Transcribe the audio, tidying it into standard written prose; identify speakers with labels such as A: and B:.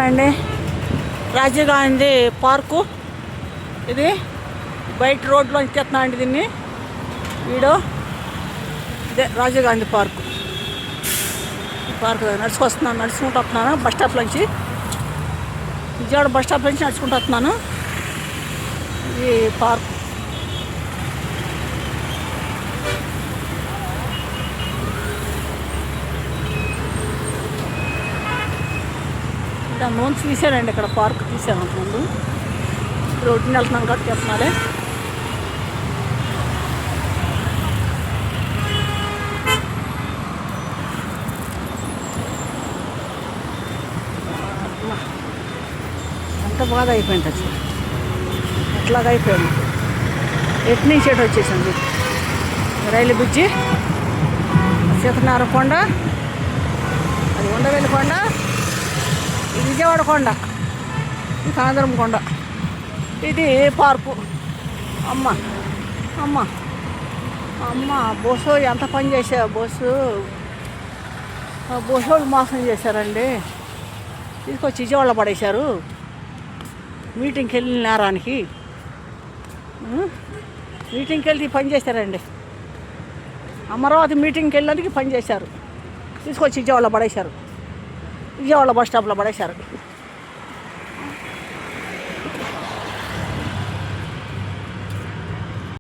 A: అండి రాజీవ్ గాంధీ పార్కు. ఇది బయట రోడ్లో ఇచ్చేస్తున్నా అండి దీన్ని వీడియో. ఇదే రాజీవ్ గాంధీ పార్కు. ఈ పార్కు నడుచుకుంటూ వస్తున్నాను బస్ స్టాప్ నుంచి, విజయవాడ బస్ స్టాప్ నుంచి నడుచుకుంటూ వస్తున్నాను. ఈ పార్కు ముందు తీసానండి, ఇక్కడ పార్క్ తీసాను ముందు. రోడ్డుని వెళ్తున్నాను కాబట్టి చెప్తున్నారే. అంత బాగా అయిపోయింది అసలు, అట్లాగా అయిపోయింది. ఎటు నుంచి ఎటు వచ్చేసింది రైలు బ్రిడ్జి, సీతనారాయణ కొండ, అది ఉండవెల్లి కొండ, ఇది విజయవాడ కొండ, ఇది కాందరం కొండ, ఇది పార్కు. అమ్మ అమ్మ అమ్మ బస్సు ఎంత పని చేసా, బస్సు వాళ్ళు మోసం చేశారండి. తీసుకొచ్చి విజయవాడలో పడేశారు. మీటింగ్కి వెళ్ళిన నేరానికి మీటింగ్కి వెళ్ళి పని చేశారండి. అమరావతి మీటింగ్కి వెళ్ళడానికి పని చేశారు. తీసుకొచ్చి విజయవాడలో పడేశారు, విజయవాడ బస్ స్టాప్లో పడేశారు.